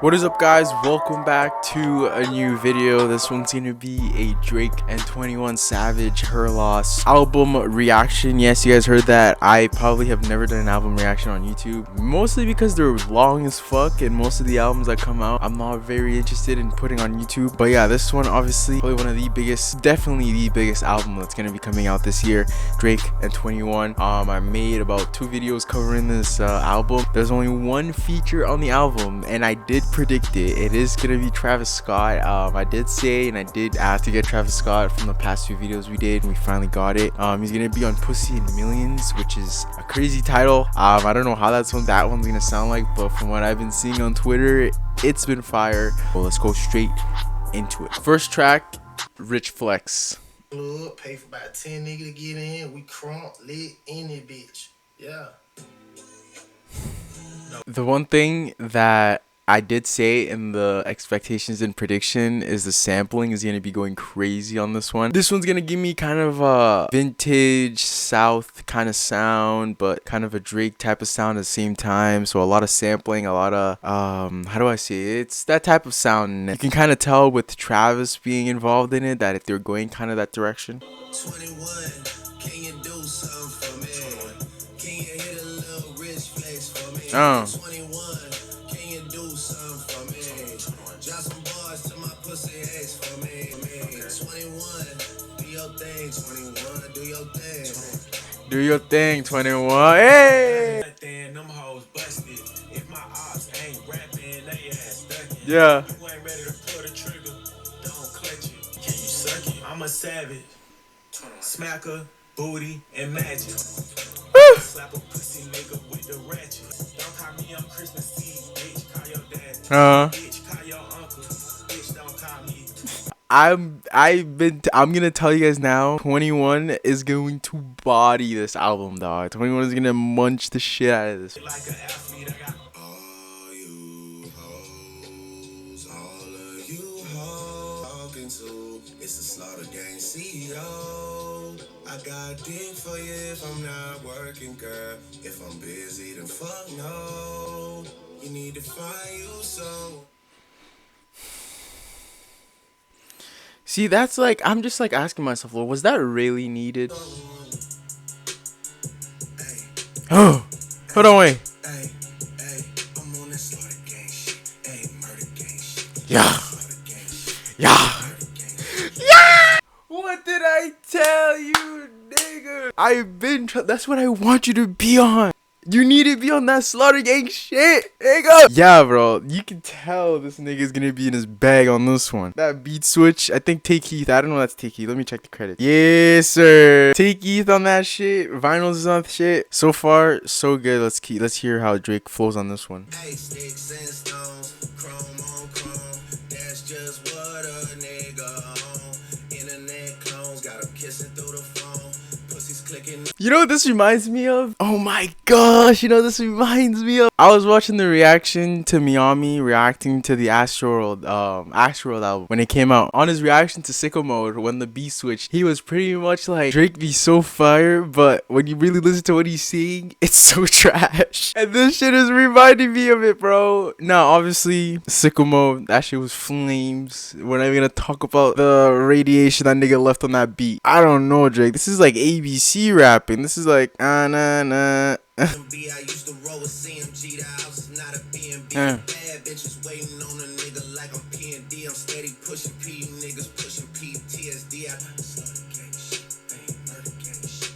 What is up, guys? Welcome back to a new video. This one's gonna be a Drake and 21 Savage Her Loss album reaction. Yes, you guys heard that. I probably have never done an album reaction on YouTube, mostly because they're long as fuck, and most of the albums that come out I'm not very interested in putting on YouTube. But yeah, this one obviously probably one of the biggest, definitely the biggest album that's gonna be coming out this year, Drake and 21. I made about 2 videos covering this album. There's only one feature on the album, and I did predict it. It is gonna be Travis Scott. I did say, and I did ask to get Travis Scott from the past 2 videos we did, and we finally got it. He's gonna be on Pussy in Millions, which is a crazy title. I don't know how that one's gonna sound like, but from what I've been seeing on Twitter, it's been fire. Well, let's go straight into it. First track, Rich Flex. Pay for about 10 niggas to get in. We crunk lit in it, bitch. Yeah. The one thing that I did say in the expectations and prediction is the sampling is going to be going crazy on this one. This one's going to give me kind of a vintage South kind of sound, but kind of a Drake type of sound at the same time. So a lot of sampling, a lot of, how do I say it? It's that type of sound. You can kind of tell with Travis being involved in it that if they're going kind of that direction. 21, can you do something for me? Can you hit a little rich flex for me? 21, can you do something for me? Drop some bars to my pussy ex for me. 21, do your thing, 21, do your thing. Do your thing, 21. Hey! Them hoes busted. If my ops ain't rapping, they ass ducking. Yeah. You ain't ready to pull the trigger, don't clutch it. Can you suck it? I'm a savage. Smacker, booty, and magic. Slap a pussy nigga with the ratchet. Don't call me on Christmas Eve, bitch. Call your dad. Bitch, call your uncle. Bitch, don't call me. I'm gonna tell you guys now, 21 is going to body this album, dog. 21 is gonna munch the shit out of this. Like an athlete, I got all you hoes, all of you hoes talking to. It's a Slaughter Gang CEO. I got dick for you if I'm not working, girl. If I'm busy, then fuck no. You need to find you some. See, that's like, I'm just like asking myself, well, was that really needed? Oh, hold on, wait. Hey, I'm on this Slaughter Gang shit. Hey, murder gang shit. Yeah. Yeah. What did I tell you, nigga? That's what I want you to be on. You need to be on that Slaughter Gang shit, nigga. Yeah, bro. You can tell this nigga is gonna be in his bag on this one. That beat switch, I think Take Keith. I don't know if that's Take Keith. Let me check the credits. Yes, sir. Take Keith on that shit. Vinyls is on the shit. So far, so good. Let's hear how Drake flows on this one. Hey, sticks and stones, chrome on chrome. That's just what a nigga on. Internet clones got 'em kissing through the phone. Pussies clicking. You know what this reminds me of? Oh my gosh, you know this reminds me of? I was watching the reaction to Miami reacting to the Astroworld album when it came out. On his reaction to Sicko Mode, when the beat switched, he was pretty much like, Drake be so fire, but when you really listen to what he's saying, it's so trash. And this shit is reminding me of it, bro. Now, obviously, Sicko Mode, that shit was flames. We're not even gonna talk about the radiation that nigga left on that beat. I don't know, Drake. This is like ABC rapping. This is like nah. I used to roll with CMG, the house is not a BNB. Bad bitches waiting on a nigga like I'm PND. I'm steady pushing P, niggas pushing PTSD. Slaughter Gang shit, ain't murder gang shit.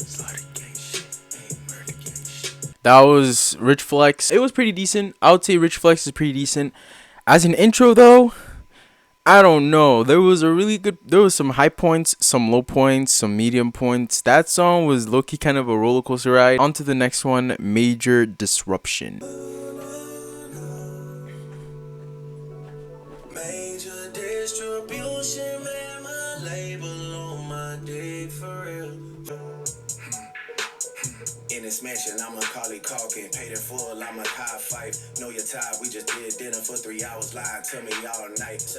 Slaughter Gang shit, ain't murder gang shit. That was Rich Flex. It was pretty decent. I would say Rich Flex is pretty decent. As an intro though, I don't know. There was some high points, some low points, some medium points. That song was low-key kind of a roller coaster ride. On to the next one, Major Disruption. Major distribution, man, my label on my dick for real. In this mansion, I'm a Macaulay Culkin, paid in full, I'm a high fight. Know your time, we just did dinner for 3 hours live. Tell me all night.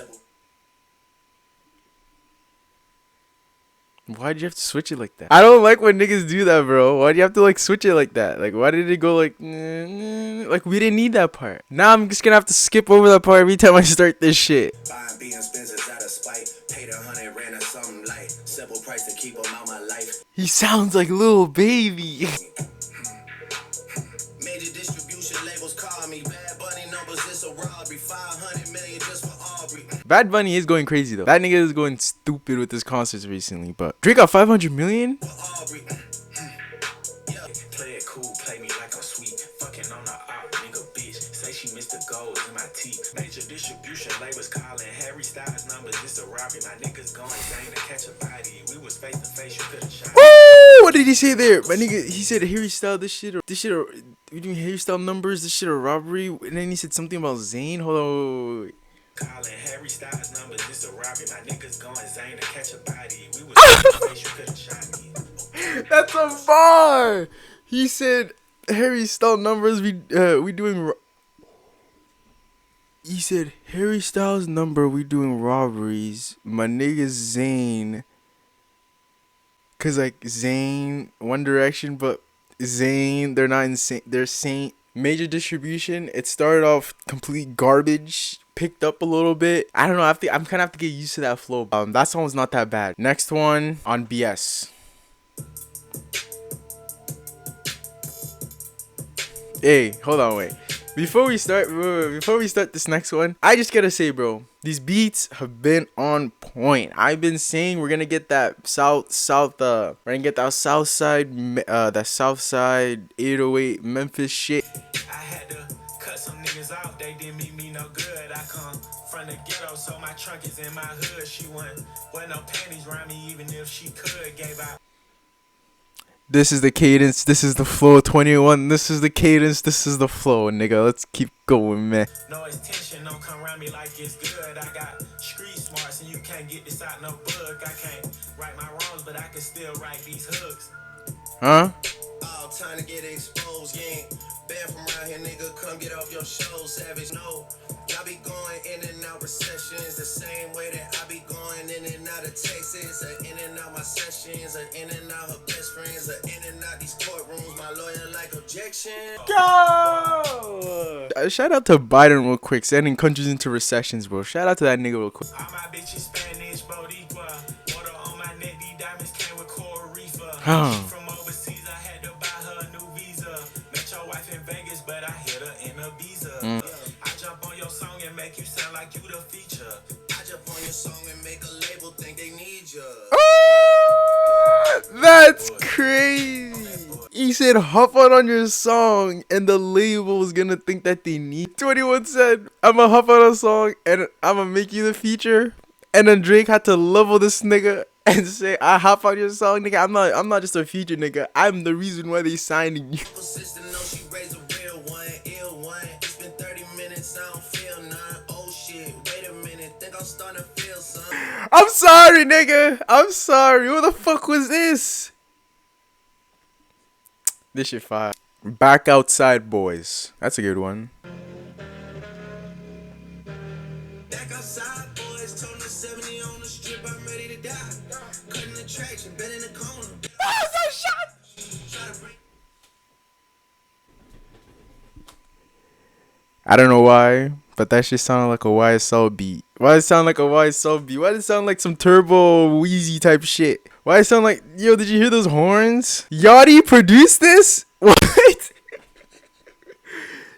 Why'd you have to switch it like that? I don't like when niggas do that, bro. Why do you have to like switch it like that? Like, why did it go like like we didn't need that part? Now I'm just gonna have to skip over that part every time I start this shit. Buying B and Spencer's out of spite. Paid 100 rand or something light. Simple price to keep them out my life. He sounds like Lil Baby. Major distribution labels call me. Bad Bunny numbers, it's a robbery. 500 million just for Aubrey. Bad Bunny is going crazy though. That nigga is going stupid with his concerts recently. But Drake got 500 million. Aubrey. Yeah. Play it cool, play me like I'm sweet. Fucking on the op, nigga bitch. Say she missed the goals in my teeth. Major distribution labels calling. Harry Styles numbers, it's a robbery. My niggas going dang to catch a body. We was face to face, you could've shot. Woo! What did he say there? My nigga, he said Harry Style this shit are we doing Harry Style numbers, this shit a robbery. And then he said something about Zayn. Hold on. Calling Harry Styles numbers, it's a robbery. My niggas going Zayn to catch a body. We was face to face, you could've shot me. That's a bar. He said Harry Style numbers. We doing. He said Harry Styles number. We doing robberies. My nigga Zayn. Cause like Zayn, One Direction, but Zayn, they're not insane. They're sane. Major distribution. It started off complete garbage. Picked up a little bit. I don't know. I'm kind of have to get used to that flow. That song's not that bad. Next one on BS. Hey, hold on, wait. Before we start this next one, I just gotta say, bro, these beats have been on point. I've been saying we're gonna get that we're gonna get that south side 808 Memphis shit. I had to cut some niggas out, they didn't mean me no good. I come from the ghetto, so my trunk is in my hood. She wasn't no panties around me, even if she could. Gave out. This is the cadence, this is the flow. 21, this is the cadence, this is the flow, nigga. Let's keep going, man. No tension, don't come around me like it's good. I got street smarts and you can't get this out no book. I can't write my wrongs, but I can still write these hooks. Huh? All time to get exposed, you ain't bad from around here, nigga. Come get off your show, savage. No, y'all be going in and out recessions the same way that I be going in and out of Texas, or in and out my sessions, or in and out her best friends, or in and out these courtrooms. My lawyer like objection. Go! Shout out to Biden real quick, sending countries into recessions, bro. Shout out to that nigga real quick. All my bitches Spanish, Boricua. Water on my neck, these diamonds came with Coral Reefer. Huh. She from overseas, I had to buy her a new visa. Met your wife in Vegas, but I hit her in Ibiza. I jump on your song and make you sound like you the feature. I jump on your song and make a label think they need you. That's crazy. He said hop on your song and the label was gonna think that they need. 21 said I'ma hop on a song and I'ma make you the feature. And then Drake had to level this nigga and say I hop on your song, nigga. I'm not just a feature, nigga. I'm the reason why they signing you. Sister know she raised a real one, ill one. It's been 30 minutes, I don't feel none. Oh shit, wait a minute, think I'm starting to feel something. I'm sorry, nigga. I'm sorry. What the fuck was this? This shit fire. Back Outside Boys. That's a good one. Back outside, boys, told me 70 on the strip, I'm ready to die. Cutting the traction, been in the corner. I don't know why, but that shit sounded like a YSL beat. Why it sound like a YSL beat? Why did it sound like some Turbo Wheezy type shit? Why it sound like, yo, did you hear those horns? Yachty produced this? What?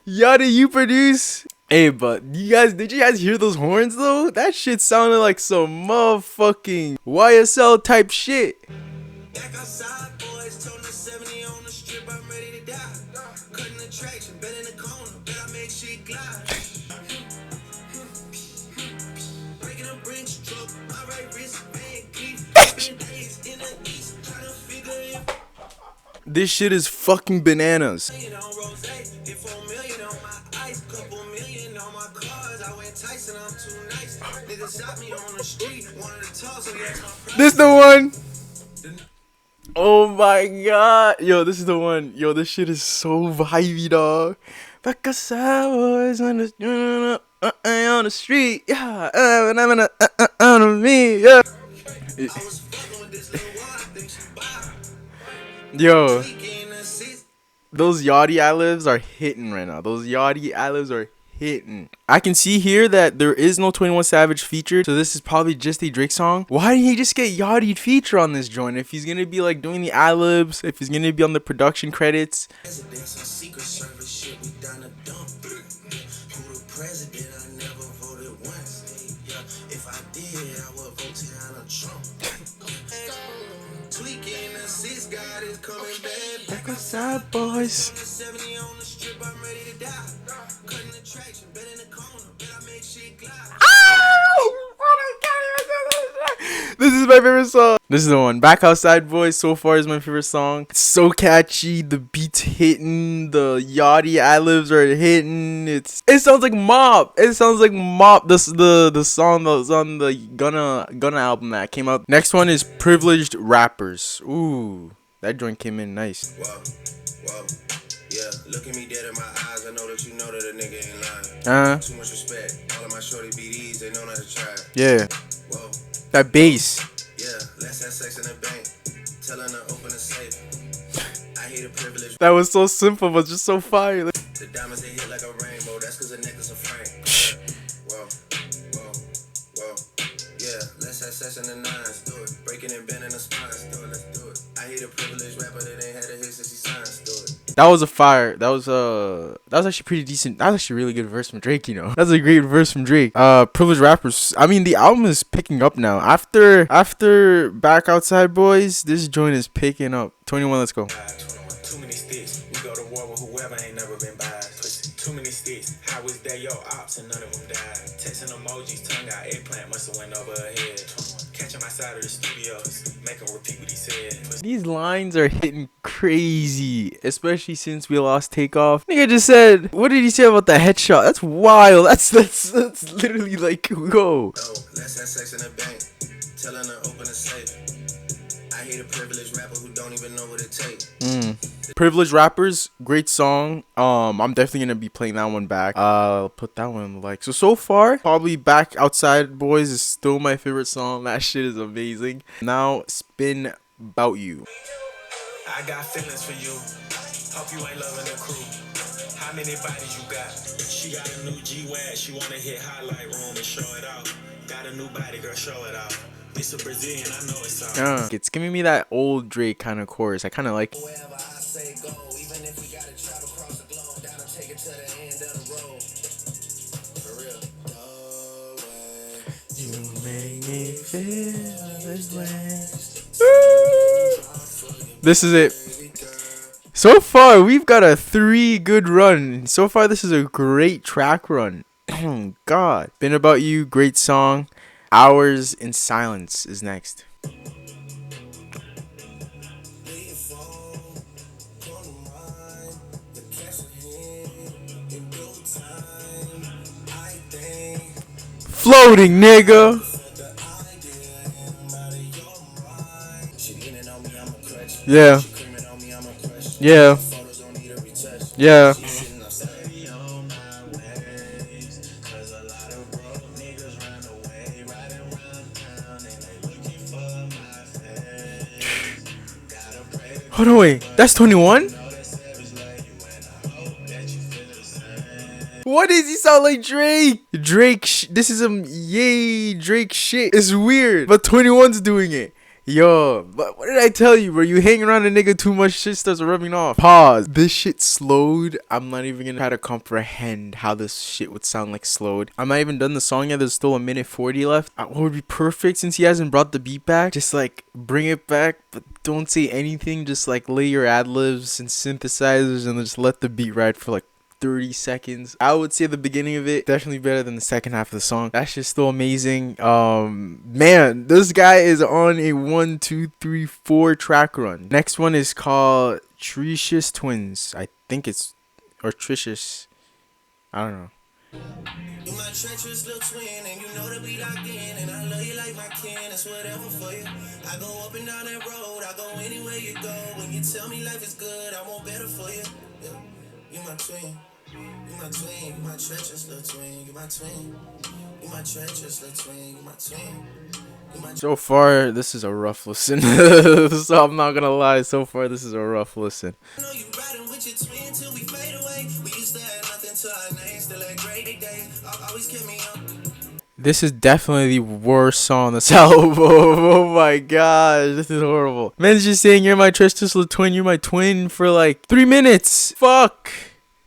Yachty, you produce? Hey, but did you guys hear those horns though? That shit sounded like some motherfucking YSL type shit. Back outside, boys, told me 70 on the strip, I'm ready to die. Cutting the traction, been in the corner, but I make shit glide. Breaking a brink stroke, my right wrist, man, keep days in the east, trying to figure it. This shit is fucking bananas. On rose, hit 4 million on my ice, couple million on my cars. I went Tyson, I'm too nice. Niggas shot me on the street, wanted to talk, so that's my price. This the one. Oh my god. Yo, this is the one. Yo, this shit is so vibey, dog. Back outside boys on the street. Yeah. On me. Yeah. I was fucking with Yo, those Yachty ad-libs are hitting right now. Those Yachty ad-libs are hitting. I can see here that there is no 21 Savage feature, so this is probably just a Drake song. Why didn't he just get Yachty feature on this joint? If he's gonna be like doing the ad-libs, if he's gonna be on the production credits. Back outside, boys. This is my favorite song. This is the one. Back Outside Boys so far is my favorite song. It's so catchy. The beat's hitting. The Yachty ad-libs are hitting. It sounds like Mop. It sounds like Mop. The song that was on the Gunna album that came out. Next one is Privileged Rappers. Ooh, that joint came in nice. Whoa, whoa, yeah. Look at me dead in my eyes. I know that you know that a nigga ain't lying. Too much respect. All of my shorty BDs, they know not to try. Yeah. Whoa. That bass. Yeah, let's have sex in the bank. Telling her open a safe. I hate a privilege. That was so simple, but just so fire. The diamonds they hit like a rainbow. That's cause the necklace a frame. Whoa, whoa, whoa. Yeah, let's have sex in the nines. Do it. Breaking and bending the spines. Do it. Let's do it. I hate a privileged rapper that ain't had a hit since he signed. Do it. That was a fire. That was actually pretty decent. That was actually a really good verse from Drake, you know. That's a great verse from Drake. Privileged Rappers. I mean, the album is picking up now. After Back Outside Boys, this joint is picking up. 21, let's go. 21. Too many sticks. We go to war with whoever ain't never been by. Too many sticks. How was that your ops and none of them died? Texting emojis, tongue out, eggplant must have went over her head. 21. Catch him outside of the studios. Make him repeat what he said. These lines are hitting crazy, especially since we lost Takeoff. Nigga just said, what did he say about the headshot? That's wild. That's literally like, whoa. Oh, let's have sex in the bank. Telling her open a safe. I hate a privileged rapper who don't even know what it takes. Privileged Rappers, great song. I'm definitely gonna be playing that one back. I'll put that one like so far. Probably Back Outside Boys is still my favorite song. That shit is amazing. Now Spin About You. I got feelings for you. Hope you ain't loving the crew. How many bodies you got? She got a new G-Wag. She wanna hit highlight room and show it out. Got a new body, girl, show it out. It's a Brazilian, I know it's out. It's giving me that old Drake kind of chorus. I kind of like. Wherever I say go, even if we gotta travel across the globe, down and take it to the end of the road. For real. No way. You make me feel this way. This is it. So far, we've got a 3 good run. So far, this is a great track run. Oh, God. Been About You, great song. Hours in Silence is next. Floating, nigga. Yeah. Yeah. Yeah. Hold on, wait. That's 21? What does he sound like Drake? This is some Drake shit. It's weird, but 21's doing it. Yo, but what did I tell you, bro? You hang around a nigga too much, shit starts rubbing off. Pause. This shit slowed. I'm not even gonna try to comprehend how this shit would sound like slowed. I'm not even done the song yet. There's still a minute 40 left. What would be perfect, since he hasn't brought the beat back, just like bring it back, but don't say anything. Just like lay your ad-libs and synthesizers and just let the beat ride for like 30 seconds. I would say the beginning of it definitely better than the second half of the song. That's just still amazing. Man, this guy is on a 1, 2, 3, 4 track run. Next one is called Tricious Twins. I think it's, or Tricious, I don't know. You my treacherous little twin, and you know that we locked in, and I love you like my kin. It's whatever for you. I go up and down that road, I go anywhere you go. When you tell me life is good, I want better for you. Yeah. You my twin. You my twin, you my treacherous little twin, you my twin. You my treacherous little twin, you my twin. So far, this is a rough listen. So I'm not gonna lie. So far, this is a rough listen. This is definitely the worst song on this album. Oh my gosh, this is horrible. Man's just saying you're my Tristus twin, you're my twin for like 3 minutes. Fuck.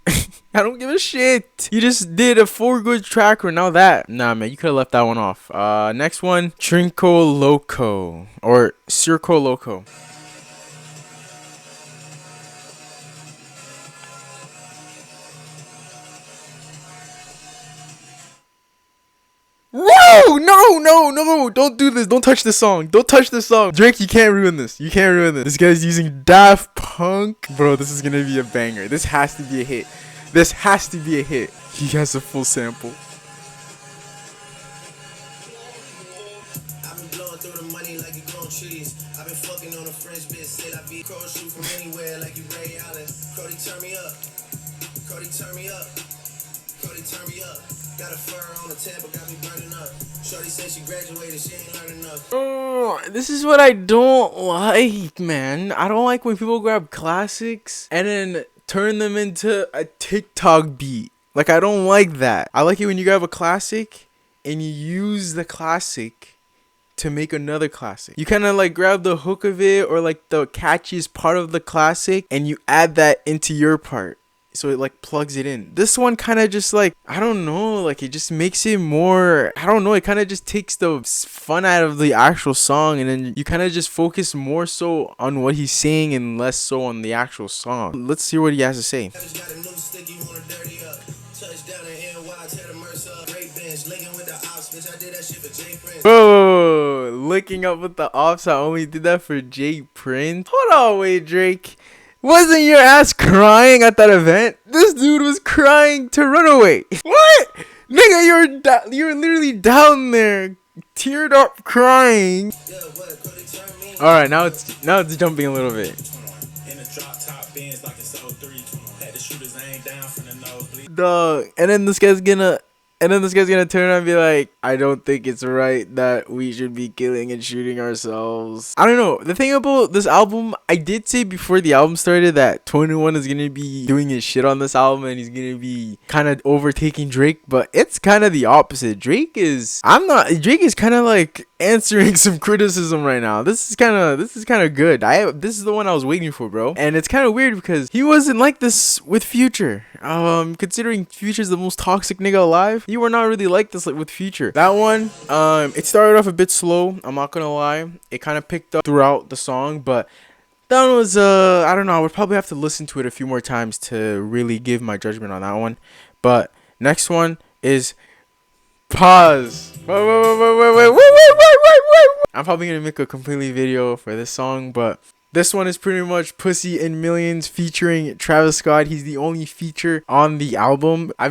I don't give a shit. You just did a 4 good tracker. Now that. Nah, man, you could have left that one off. Next one, Trinco Loco or Circo Loco. Whoa! No! Don't do this. Don't touch this song. Don't touch this song. Drake, you can't ruin this. You can't ruin this. This guy's using Daft Punk. Bro, this is gonna be a banger. This has to be a hit. This has to be a hit. He has a full sample. I've been blowing through the money like you growing trees. I've been fucking on a French bitch. Say I be crow shoot from anywhere like you Ray Allen. Cody, turn me up. Cody, turn me up. Cody, turn me up. Got a fur on the table, got me burning up. Shorty said she graduated, she ain't learning enough. Oh, this is what I don't like, man. I don't like when people grab classics and then turn them into a TikTok beat. Like, I don't like that. I like it when you grab a classic and you use the classic to make another classic. You kind of like grab the hook of it or like the catchiest part of the classic and you add that into your part. So it like plugs it in. This one kind of just like, I don't know, like it just makes it more, I don't know, it kind of just takes the fun out of the actual song, and then you kind of just focus more so on what he's saying and less so on the actual song. Let's see what he has to say. Whoa, licking up with the ops, I only did that for J Prince. Hold on, wait, Drake. Wasn't your ass crying at that event? This dude was crying to Runaway. What? Nigga, you're literally down there, teared up, crying. Alright, now it's jumping a little bit. Dog. And then this guy's gonna turn around and be like, I don't think it's right that we should be killing and shooting ourselves. I don't know. The thing about this album, I did say before the album started that 21 is going to be doing his shit on this album and he's going to be kind of overtaking Drake, but it's kind of the opposite. Drake is kind of like answering some criticism right now. This is kind of good. This is the one I was waiting for, bro. And it's kind of weird because he wasn't like this with Future. Considering Future's the most toxic nigga alive, you were not really like this with Future. That one, it started off a bit slow, I'm not gonna lie. It kind of picked up throughout the song, but that one was, I don't know, I would probably have to listen to it a few more times to really give my judgment on that one. But next one is Pause. Wait. I'm probably gonna make a completely video for this song, but this one is pretty much Pussy in Millions featuring Travis Scott. He's the only feature on the album. I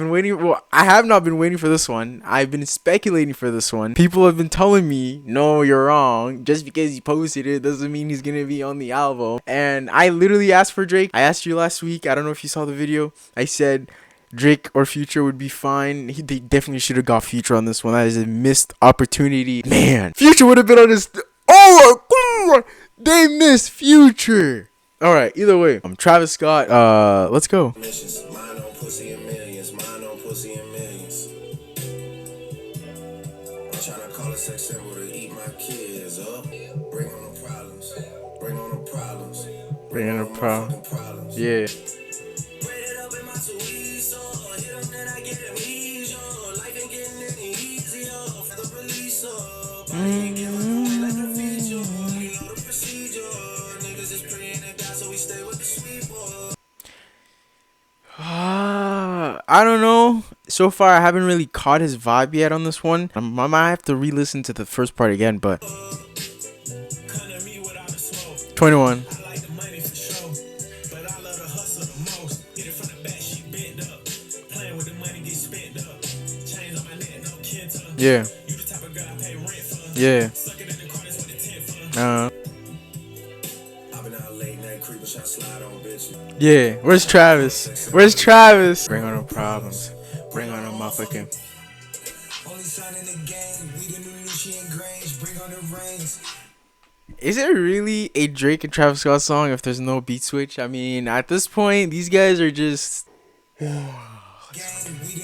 have not been waiting for this one. I've been speculating for this one. People have been telling me, no, you're wrong. Just because he posted it doesn't mean he's gonna be on the album. And I literally asked for Drake. I asked you last week. I don't know if you saw the video. I said Drake or Future would be fine. They definitely should have got Future on this one. That is a missed opportunity. Man, Future would have been on this. Oh, they missed Future. All right, either way, I'm Travis Scott. Let's go. Mine on pussy in millions. Mine on pussy in millions. I'm trying to call a sex symbol to eat my kids up. Bring on the problems. Bring on the problems. Bring on the problems. Yeah. I don't know. So far, I haven't really caught his vibe yet on this one. I might have to re-listen to the first part again, but 21. Yeah. Yeah. Yeah. Where's Travis? Where's Travis? Bring on the problems. Bring on the motherfucking. Only sign in the game. We the new Lucian Grange. Bring on the reins. Is it really a Drake and Travis Scott song if there's no beat switch? I mean, at this point, these guys are just. We the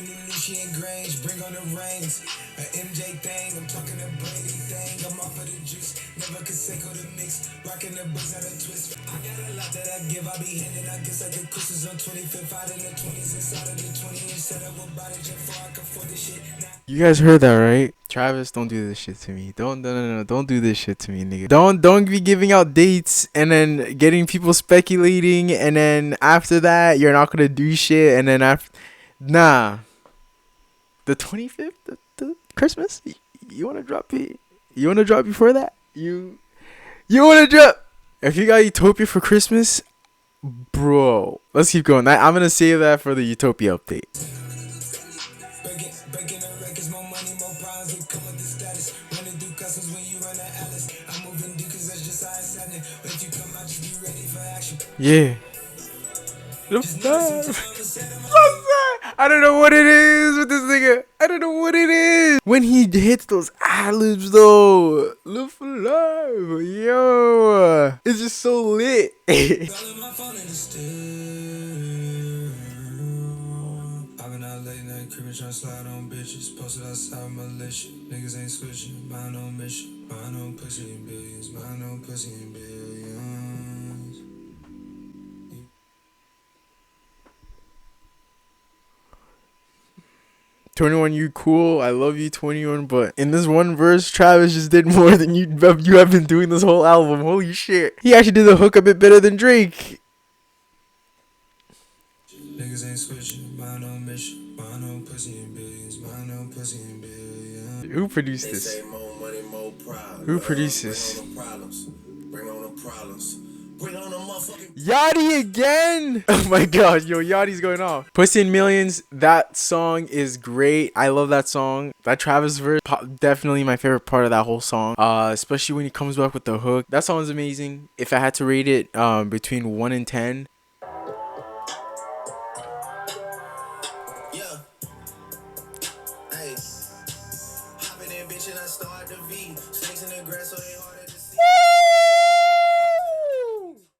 new Lucian Grange, bring on the reins. A MJ thing, I'm talking a Brady thing. I'm off of the juice, never could say go to mix. Rocking the books at a twist. I got a lot that I give, I be handing. I guess like the Christmas on 25th, out in the 20s, inside of the 20s. Set up a body jet for I can afford this shit. Now You guys heard that, right? Travis, don't do this shit to me. Don't, no, don't do this shit to me, nigga. Don't be giving out dates and then getting people speculating, and then after that, you're not gonna do shit, and then after, nah. The 25th, the Christmas, you wanna drop it? You wanna drop before that? You wanna drop? If you got Utopia for Christmas, bro, let's keep going. I'm gonna save that for the Utopia update. breaking the records, more money, more problems. It come with the status. Wanna do customs when you run the Alice. I'm moving dude, cause that's just how it's happening. But if you come out, just be ready for action. Yeah. I don't know what it is with this nigga. I don't know what it is. When he hits those ad-libs though. Live for life. Yo. It's just so lit. Calling my phone in the still. I've been out late night, creeping, trying to slide on bitches. Posted outside militia. Niggas ain't switching. Mind on mission. Mind on pussy and billions. Mind on pussy and billions. 21, you cool. I love you, 21. But in this one verse, Travis just did more than you have been doing this whole album. Holy shit. He actually did the hook a bit better than Drake. Niggas ain't switching. Mind on mission. Mind on pussy and billions. Mind on pussy and billions. Who produced this? More money, more problems. Who produced this? Bring on the problems. Bring on the motherfucking. Yachty again! Oh my god, yo, Yachty's going off. Pussy in Millions, that song is great. I love that song. That Travis verse, definitely my favorite part of that whole song. Especially when he comes back with the hook. That song is amazing. If I had to rate it between 1 and 10. Yeah. Hey. Hopping in, bitch, and I start the V. Snakes in the grass, so they hard to